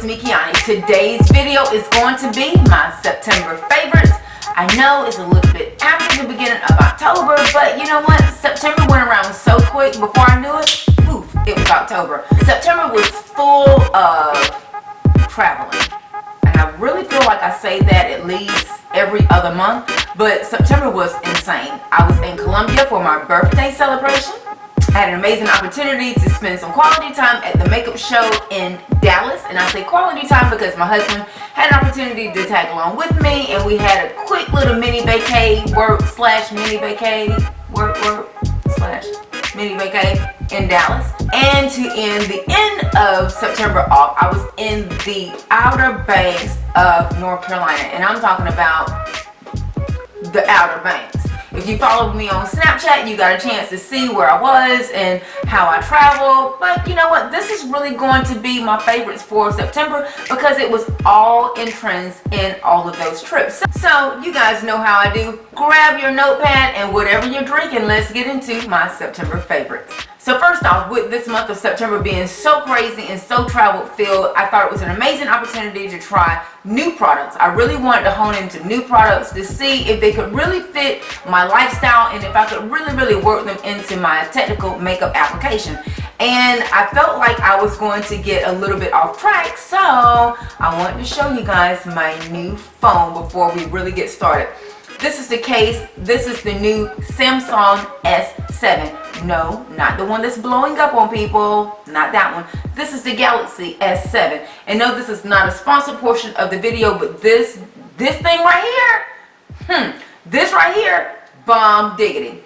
it's me, Kiani. Today's video is going to be my September favorites. I know it's a little bit after the beginning of October, but you know what? September went around so quick. Before I knew it, poof, it was October. September was full of traveling. And I really feel like I say that at least every other month, but September was insane. I was in Colombia for my birthday celebration. I had an amazing opportunity to spend some quality time at the makeup show in Dallas. And I say quality time because my husband had an opportunity to tag along with me, and we had a quick little mini vacay, work/mini vacay, work/mini vacay in Dallas. And to end the end of September off, I was in the Outer Banks of North Carolina, and I'm talking about the Outer Banks. If you followed me on Snapchat, you got a chance to see where I was and how I traveled. But you know what? This is really going to be my favorites for September because it was all in trends in all of those trips. So you guys know how I do. Grab your notepad and whatever you're drinking, let's get into my September favorites. So first off, with this month of September being so crazy and so travel filled, I thought it was an amazing opportunity to try new products. I really wanted to hone into new products to see if they could really fit my lifestyle and if I could really work them into my technical makeup application. And I felt like I was going to get a little bit off track, so I wanted to show you guys my new phone before we really get started. This is the case. This is the new Samsung S7. No, not the one that's blowing up on people. Not that one. This is the Galaxy S7. And no, this is not a sponsored portion of the video, but this thing right here, this right here, bomb diggity.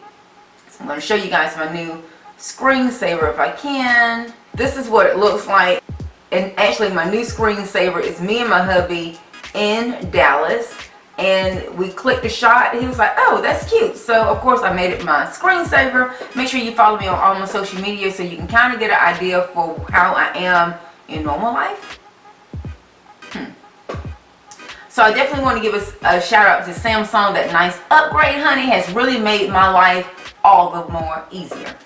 So I'm going to show you guys my new screensaver if I can. This is what it looks like. And actually my new screensaver is me and my hubby in Dallas. And we clicked a shot. He was like, oh, that's cute. So of course I made it my screensaver. Make sure you follow me on all my social media so you can kind of get an idea for how I am in normal life. So I definitely want to give a shout out to Samsung. That nice upgrade, honey, has really made my life all the more easier.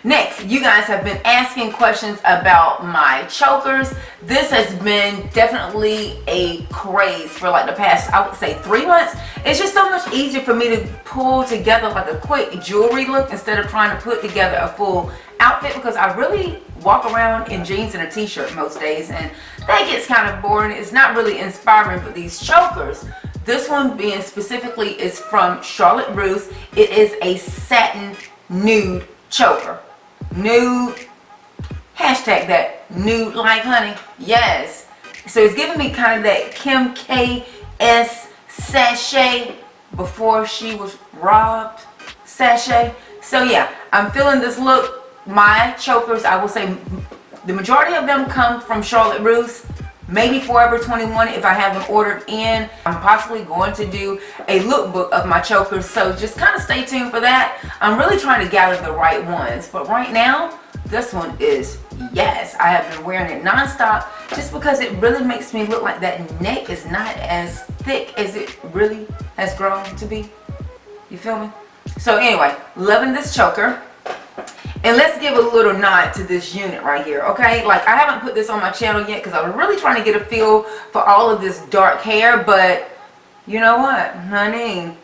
Next, you guys have been asking questions about my chokers. This has been definitely a craze for like the past, I would say 3 months. It's just so much easier for me to pull together like a quick jewelry look instead of trying to put together a full outfit, because I really walk around in jeans and a t-shirt most days, and that gets kind of boring. It's not really inspiring. But these chokers, this one being specifically is from Charlotte Russe. It is a satin nude choker. Nude, hashtag that nude life, honey. Yes. So it's giving me kind of that Kim K.S. sachet before she was robbed sachet. So yeah, I'm feeling this look. My chokers, I will say the majority of them come from Charlotte Russe. Maybe Forever 21 if I have them ordered in. I'm possibly going to do a lookbook of my chokers, so just kind of stay tuned for that. I'm really trying to gather the right ones, but right now this one is yes. I have been wearing it non-stop just because it really makes me look like that neck is not as thick as it really has grown to be. You feel me? So anyway, loving this choker. And let's give a little nod to this unit right here, okay? Like, I haven't put this on my channel yet because I was really trying to get a feel for all of this dark hair, but you know what, honey?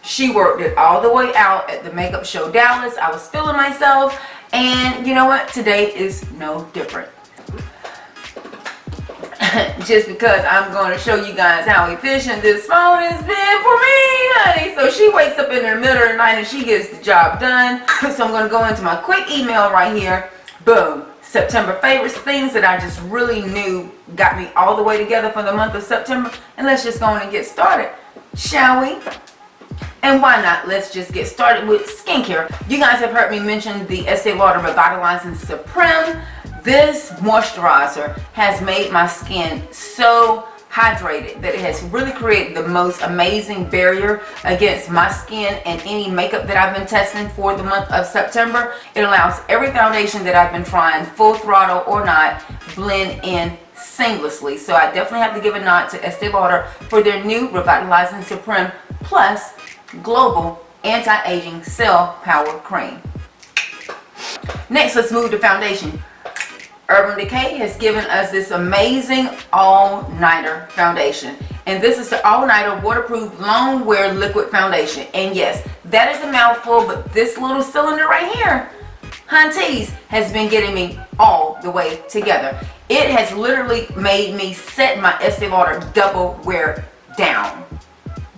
She worked it all the way out at the makeup show Dallas. I was feeling myself, and you know what? Today is no different. Just because I'm going to show you guys how efficient this phone has been for me, honey. So she wakes up in the middle of the night and she gets the job done. So I'm going to go into my quick email right here. Boom. September favorites, things that I just really knew got me all the way together for the month of September. And let's just go on and get started, shall we? And why not? Let's just get started with skincare. You guys have heard me mention the Estee Lauder Revitalizing Supreme. This moisturizer has made my skin so hydrated that it has really created the most amazing barrier against my skin and any makeup that I've been testing for the month of September. It allows every foundation that I've been trying, full throttle or not, blend in seamlessly. So I definitely have to give a nod to Estee Lauder for their new Revitalizing Supreme Plus Global Anti-Aging Cell Power Cream. Next, let's move to foundation. Urban Decay has given us this amazing all-nighter foundation. And this is the all-nighter waterproof long wear liquid foundation. And yes, that is a mouthful, but this little cylinder right here, hunties, has been getting me all the way together. It has literally made me set my Estee Lauder double wear down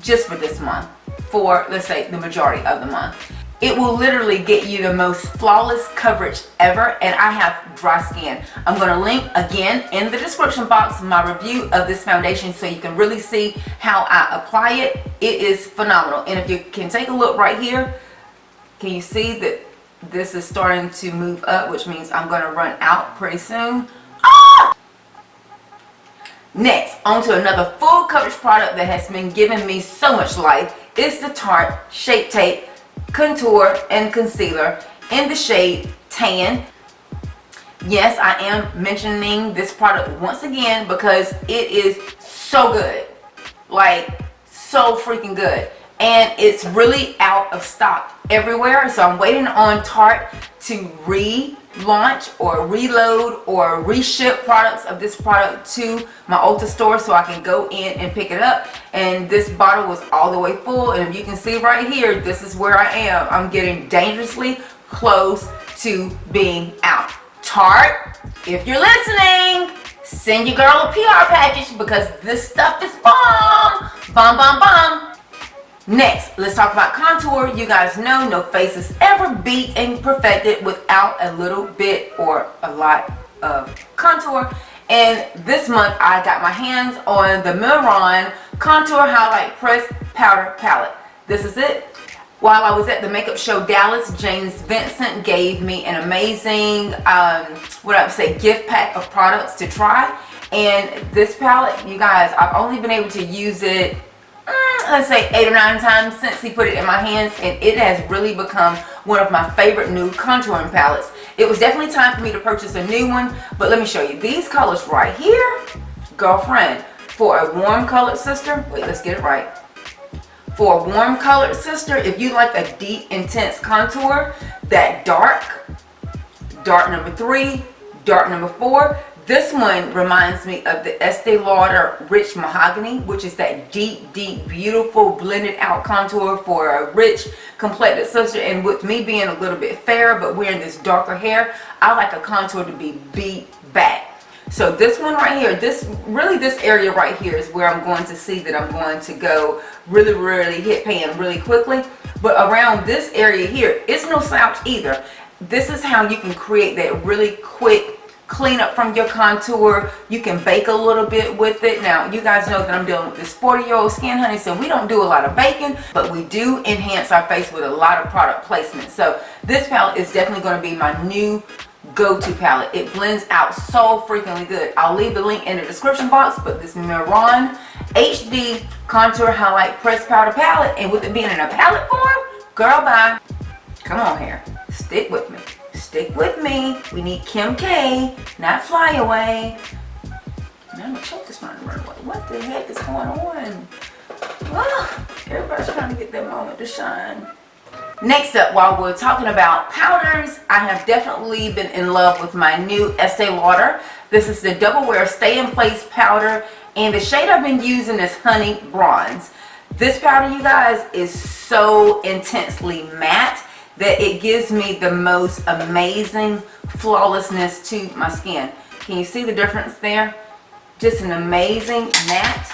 just for this month, for let's say the majority of the month. It will literally get you the most flawless coverage ever, and I have dry skin. I'm going to link again in the description box my review of this foundation so you can really see how I apply it. It is phenomenal. And if you can take a look right here, can you see that this is starting to move up, which means I'm going to run out pretty soon. Ah! Next, on to another full coverage product that has been giving me so much life. It's the Tarte Shape Tape Contour and Concealer in the shade Tan. Yes, I am mentioning this product once again because it is so good. Like, so freaking good. And it's really out of stock everywhere. So I'm waiting on Tarte to relaunch or reload or reship products of this product to my Ulta store so I can go in and pick it up. And this bottle was all the way full, and if you can see right here, this is where I am. I'm getting dangerously close to being out. Tarte, if you're listening, send your girl a PR package because this stuff is bomb. Bomb, bomb, bomb. Next, let's talk about contour. You guys know no face is ever beat and perfected without a little bit or a lot of contour. And this month I got my hands on the Mehron Contour Highlight Press Powder Palette. This is it. While I was at the makeup show Dallas, James Vincent gave me an amazing, gift pack of products to try. And this palette, you guys, I've only been able to use it let's say 8 or 9 times since he put it in my hands, and it has really become one of my favorite new contouring palettes. It was definitely time for me to purchase a new one, but let me show you these colors right here, girlfriend. For a warm colored sister, wait, let's get it right. For a warm colored sister, if you like a deep, intense contour, that dark number 3, dark number 4. This one reminds me of the Estee Lauder Rich Mahogany, which is that deep, deep, beautiful, blended out contour for a rich, complected sister. And with me being a little bit fairer, but wearing this darker hair, I like a contour to be beat back. So this one right here, this area right here is where I'm going to see that I'm going to go really, really hit pan really quickly. But around this area here, it's no slouch either. This is how you can create that really quick clean up from your contour. You can bake a little bit with it. Now, you guys know that I'm dealing with this 40-year-old skin, honey, so we don't do a lot of baking, but we do enhance our face with a lot of product placement. So this palette is definitely going to be my new go-to palette. It blends out so freakingly good. I'll leave the link in the description box, but this Mehron HD Contour Highlight Press Powder Palette, and with it being in a palette form, girl, bye. Come on here. Stick with me. Stick with me. We need Kim K, not Fly Away. Man, my choke is trying to run away. What the heck is going on? Oh, everybody's trying to get that moment to shine. Next up, while we're talking about powders, I have definitely been in love with my new Estee Lauder. This is the Double Wear Stay in Place powder, and the shade I've been using is Honey Bronze. This powder, you guys, is so intensely matte that it gives me the most amazing flawlessness to my skin. Can you see the difference there? Just an amazing matte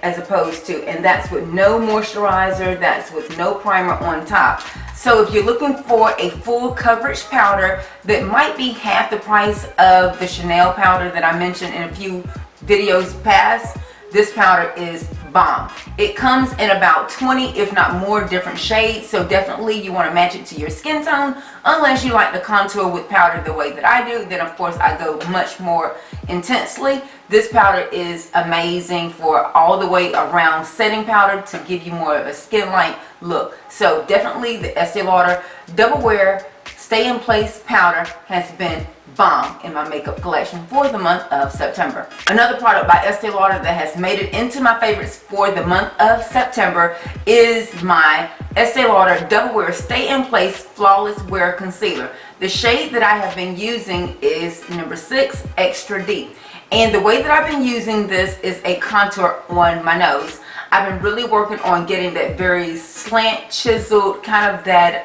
as opposed to, and that's with no moisturizer, that's with no primer on top. So if you're looking for a full coverage powder that might be half the price of the Chanel powder that I mentioned in a few videos past, this powder is bomb. It comes in about 20, if not more, different shades, so definitely you want to match it to your skin tone. Unless you like to contour with powder the way that I do, then of course I go much more intensely. This powder is amazing for all the way around setting powder to give you more of a skin-like look. So definitely the Estee Lauder Double Wear Stay in Place powder has been bomb in my makeup collection for the month of September. Another product by Estee Lauder that has made it into my favorites for the month of September is my Estee Lauder Double Wear Stay in Place Flawless Wear Concealer. The shade that I have been using is number 6 Extra Deep. And the way that I've been using this is a contour on my nose. I've been really working on getting that very slant, chiseled, kind of that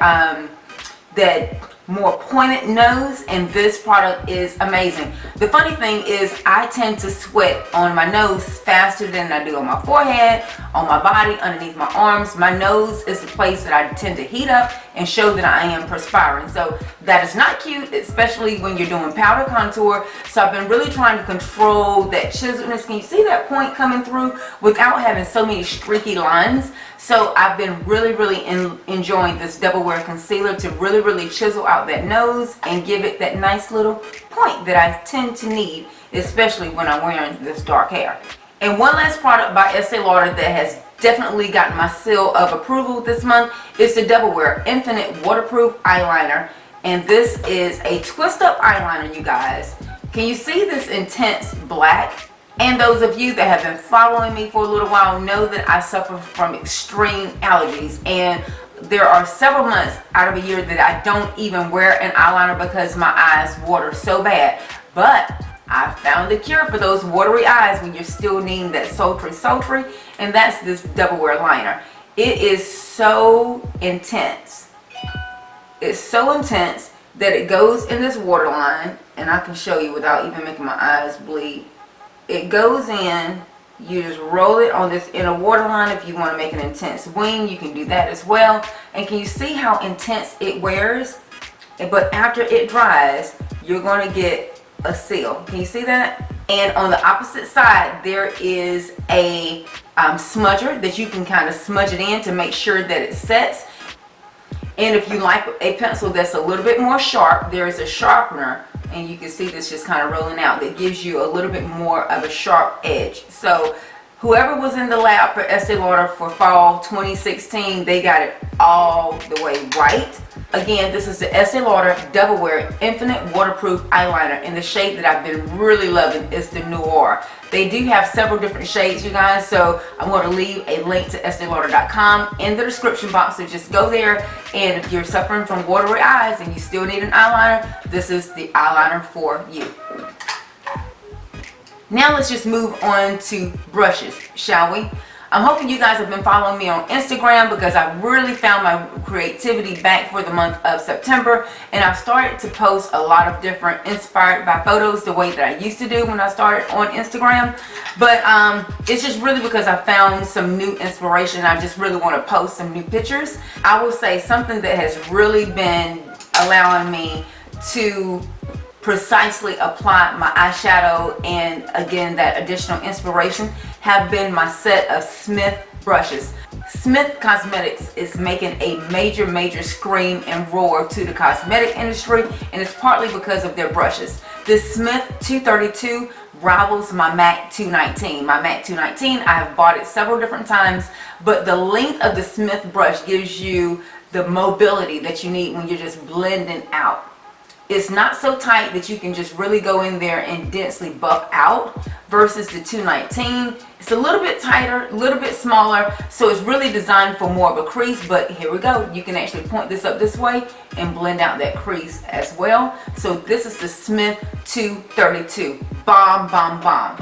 more pointed nose, and this product is amazing. The funny thing is I tend to sweat on my nose faster than I do on my forehead, on my body, underneath my arms. My nose is the place that I tend to heat up and show that I am perspiring. So that is not cute, especially when you're doing powder contour. So I've been really trying to control that chiseledness. Can you see that point coming through without having so many streaky lines? So I've been really enjoying this Double Wear Concealer to really chisel out that nose and give it that nice little point that I tend to need, especially when I'm wearing this dark hair. And one last product by Estee Lauder that has definitely gotten my seal of approval this month is the Double Wear Infinite Waterproof Eyeliner. And this is a twist up eyeliner, you guys. Can you see this intense black? And those of you that have been following me for a little while know that I suffer from extreme allergies, and there are several months out of a year that I don't even wear an eyeliner because my eyes water so bad. But I found the cure for those watery eyes when you're still needing that sultry, and that's this Double Wear liner. It is so intense. It's so intense that it goes in this waterline, and I can show you without even making my eyes bleed. It goes in, you just roll it on this inner waterline. If you want to make an intense wing, you can do that as well. And can you see how intense it wears? But after it dries, you're going to get a seal. Can you see that? And on the opposite side, there is a smudger that you can kind of smudge it in to make sure that it sets. And if you like a pencil that's a little bit more sharp, there is a sharpener, and you can see this just kind of rolling out, that gives you a little bit more of a sharp edge. So whoever was in the lab for Estee Lauder for fall 2016, they got it all the way right. Again, this is the Estee Lauder Double Wear Infinite Waterproof Eyeliner, and the shade that I've been really loving is the Noir. They do have several different shades, you guys, so I'm going to leave a link to esteelauder.com in the description box, so just go there. And if you're suffering from watery eyes and you still need an eyeliner, this is the eyeliner for you. Now let's just move on to brushes, shall we? I'm hoping you guys have been following me on Instagram, because I really found my creativity back for the month of September, and I've started to post a lot of different inspired by photos the way that I used to do when I started on Instagram. But it's just really because I found some new inspiration. I just really want to post some new pictures. I will say something that has really been allowing me to precisely apply my eyeshadow, and again that additional inspiration, have been my set of Smith brushes. Smith Cosmetics is making a major scream and roar to the cosmetic industry, and it's partly because of their brushes. This Smith 232 rivals my MAC 219. My MAC 219, I have bought it several different times, but the length of the Smith brush gives you the mobility that you need when you're just blending out. It's not so tight that you can just really go in there and densely buff out, versus the 219. It's a little bit tighter, a little bit smaller, so it's really designed for more of a crease. But here we go, you can actually point this up this way and blend out that crease as well. So this is the Smith 232. Bomb.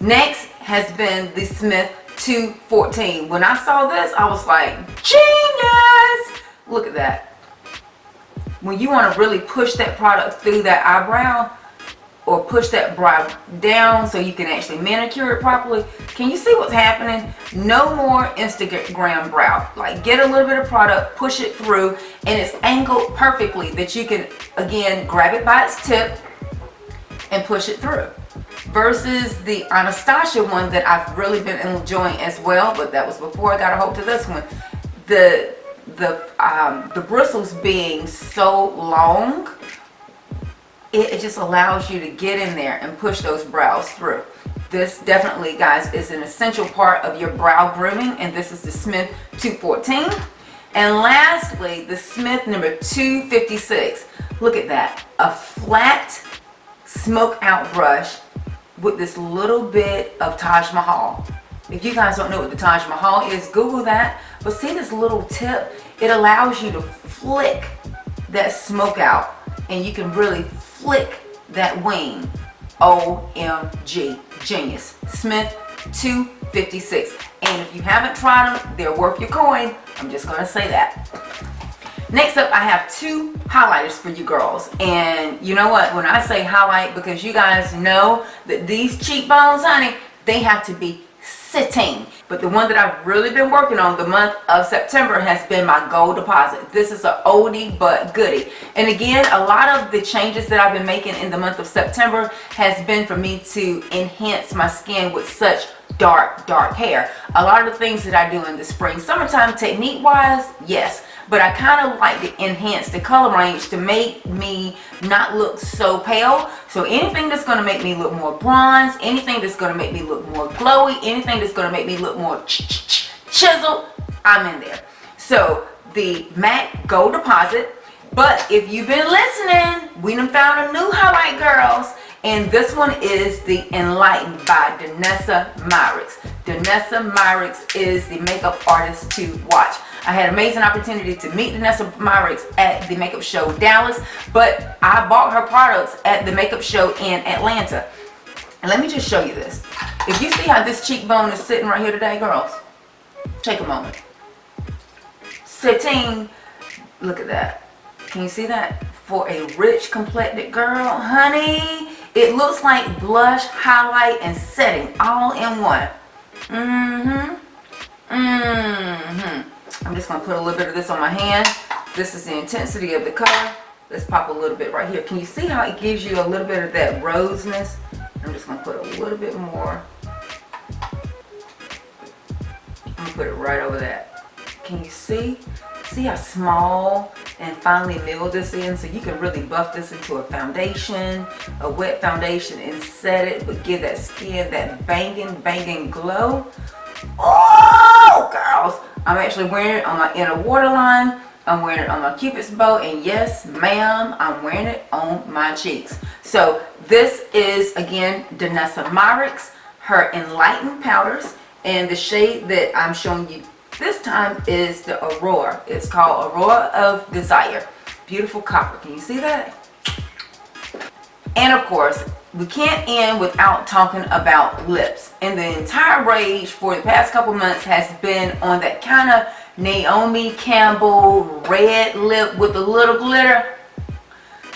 Next has been the Smith 214. When I saw this, I was like, genius! Look at that. When you want to really push that product through that eyebrow, or push that brow down so you can actually manicure it properly, can you see what's happening? No more Instagram brow. Like, get a little bit of product, push it through, and it's angled perfectly that you can, again, grab it by its tip and push it through. Versus the Anastasia one that I've really been enjoying as well, but that was before I got a hold of this one. The bristles being so long, it just allows you to get in there and push those brows through. This definitely, guys, is an essential part of your brow grooming, and this is the Smith 214. And lastly, the Smith number 256. Look at that. A flat smoke out brush with this little bit of Taj Mahal. If you guys don't know what the Taj Mahal is, Google that. But see this little tip? It allows you to flick that smoke out, and you can really flick that wing. OMG, genius. Smith 256. And if you haven't tried them, they're worth your coin. I'm just gonna say that. Next up, I have two highlighters for you girls. And you know what? When I say highlight, because you guys know that these cheekbones, honey, they have to be sitting. But the one that I've really been working on the month of September has been my Gold Deposit. This is an oldie but goodie. And again, a lot of the changes that I've been making in the month of September has been for me to enhance my skin with such dark hair. A lot of the things that I do in the spring, summertime technique wise, yes. But I kind of like to enhance the color range to make me not look so pale. So anything that's going to make me look more bronze, anything that's going to make me look more glowy, anything that's going to make me look more chiseled, I'm in there. So the MAC Gold Deposit. But if you've been listening, we done found a new highlight, girls. And this one is the Enlightened by Danessa Myricks. Danessa Myricks is the makeup artist to watch. I had an amazing opportunity to meet Danessa Myricks at the makeup show Dallas, but I bought her products at the makeup show in Atlanta. And let me just show you this. If you see how this cheekbone is sitting right here today, girls, take a moment. Sitting, look at that. Can you see that? For a rich complected girl, honey, it looks like blush, highlight, and setting all in one. I'm just going to put a little bit of this on my hand. This is the intensity of the color. Let's pop a little bit right here. Can you see how it gives you a little bit of that roseness? I'm just going to put a little bit more. I'm going to put it right over that. Can you see? See how small and finely milled this is? So you can really buff this into a foundation, a wet foundation, and set it, but give that skin that banging glow. Oh, girls! I'm actually wearing it on my inner waterline. I'm wearing it on my Cupid's bow, and yes, ma'am, I'm wearing it on my cheeks. So this is, again, Danessa Myricks, her Enlightened powders, and the shade that I'm showing you this time is the Aurora. It's called Aurora of Desire. Beautiful copper. Can you see that? And of course, we can't end without talking about lips. And the entire rage for the past couple months has been on that kind of Naomi Campbell red lip with a little glitter.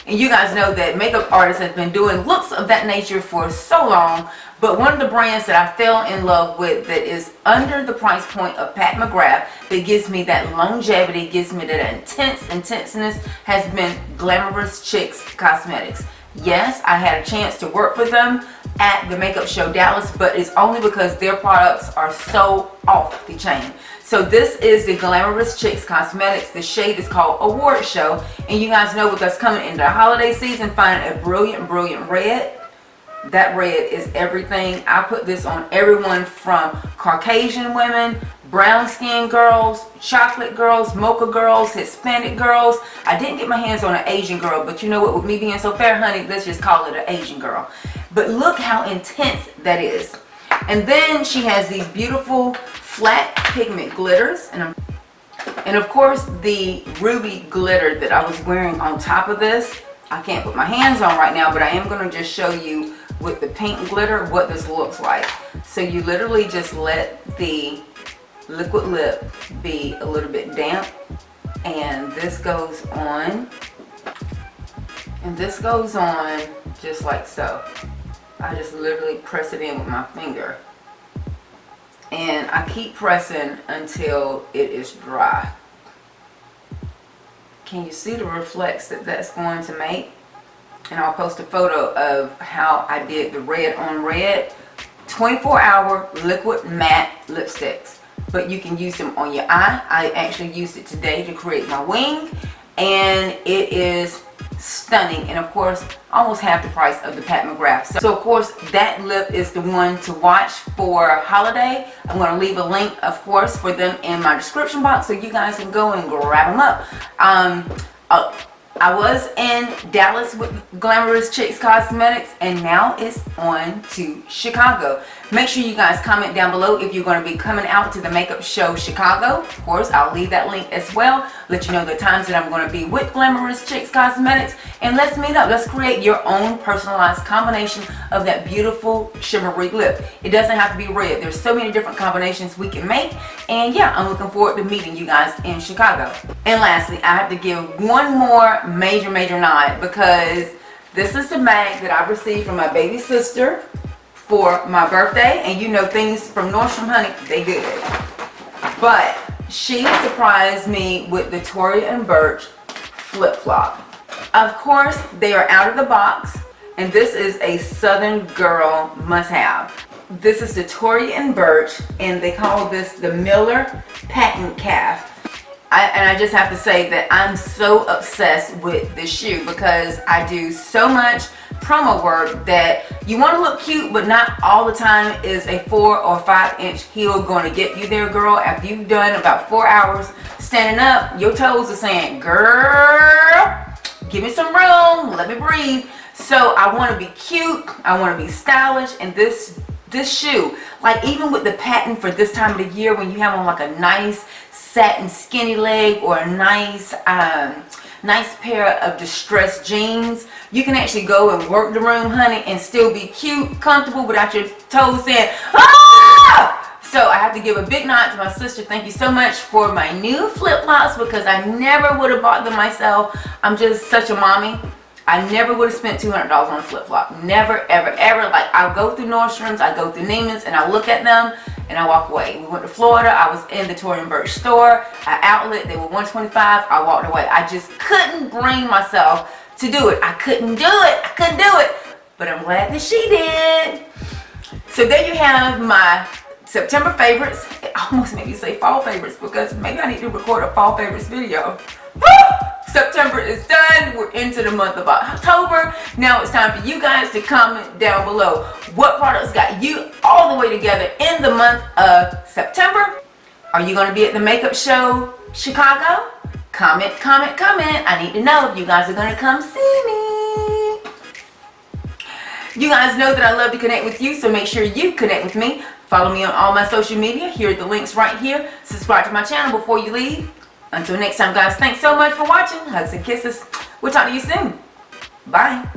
And you guys know that makeup artists have been doing looks of that nature for so long. But one of the brands that I fell in love with that is under the price point of Pat McGrath, that gives me that longevity, gives me that intenseness, has been Glamorous Chicks Cosmetics. Yes, I had a chance to work with them at the makeup show Dallas, but it's only because their products are so off the chain. So this is the Glamorous Chicks Cosmetics. The shade is called Award Show. And you guys know with us coming into the holiday season, finding a brilliant red. That red is everything. I put this on everyone from Caucasian women, brown skin girls, chocolate girls, mocha girls, Hispanic girls. I didn't get my hands on an Asian girl, but you know what, with me being so fair, honey, let's just call it an Asian girl. But look how intense that is. And then she has these beautiful flat pigment glitters, and of course the ruby glitter that I was wearing on top of this. I can't put my hands on right now, but I am going to just show you with the pink glitter what this looks like. So you literally just let the liquid lip be a little bit damp, and this goes on, and this goes on just like so. I just literally press it in with my finger, and I keep pressing until it is dry. Can you see the reflex that that's going to make? And I'll post a photo of how I did the red on red 24-hour liquid matte lipsticks. But you can use them on your eye. I actually used it today to create my wing, and it is stunning, and of course almost half the price of the Pat McGrath. So of course that lip is the one to watch for holiday. I'm going to leave a link of course for them in my description box so you guys can go and grab them up. I was in Dallas with Glamorous Chicks Cosmetics, and now it's on to Chicago. Make sure you guys comment down below if you're going to be coming out to the makeup show Chicago. Of course, I'll leave that link as well. Let you know the times that I'm going to be with Glamorous Chicks Cosmetics. And let's meet up. Let's create your own personalized combination of that beautiful shimmery lip. It doesn't have to be red. There's so many different combinations we can make. And yeah, I'm looking forward to meeting you guys in Chicago. And lastly, I have to give one more major nod, because this is the bag that I received from my baby sister for my birthday. And you know, things from Nordstrom, honey, they good. But she surprised me with the Tory and Burch flip-flop. Of course, they are out of the box, and this is a Southern girl must-have. This is the Tory and Burch, and they call this the Miller Patent Calf. And I just have to say that I'm so obsessed with this shoe, because I do so much promo work that you want to look cute, but not all the time is a 4 or 5 inch heel going to get you there, girl. After you've done about 4 hours standing up, your toes are saying, girl, give me some room, let me breathe. So I want to be cute, I want to be stylish, and this shoe, like even with the patent for this time of the year, when you have on like a nice satin skinny leg or a nice pair of distressed jeans, you can actually go and work the room, honey, and still be cute, comfortable, without your toes saying, ah! So I have to give a big nod to my sister. Thank you so much for my new flip-flops, because I never would have bought them myself. I'm just such a mommy. I never would have spent $200 on a flip-flop. Never, ever, ever. Like, I'll go through Nordstrom's, I go through Neiman's, and I look at them, and I walk away. We went to Florida. I was in the Tory and Burch store, an outlet. They were $125. I walked away. I just couldn't bring myself to do it. I couldn't do it. I couldn't do it. But I'm glad that she did. So there you have my September favorites. It almost made me say fall favorites, because maybe I need to record a fall favorites video. Woo! September is done. We're into the month of October. Now it's time for you guys to comment down below what products got you all the way together in the month of September. Are you going to be at the makeup show Chicago? Comment. I need to know if you guys are going to come see me. You guys know that I love to connect with you, so make sure you connect with me. Follow me on all my social media. Here are the links right here. Subscribe to my channel before you leave. Until next time, guys, thanks so much for watching. Hugs and kisses. We'll talk to you soon. Bye.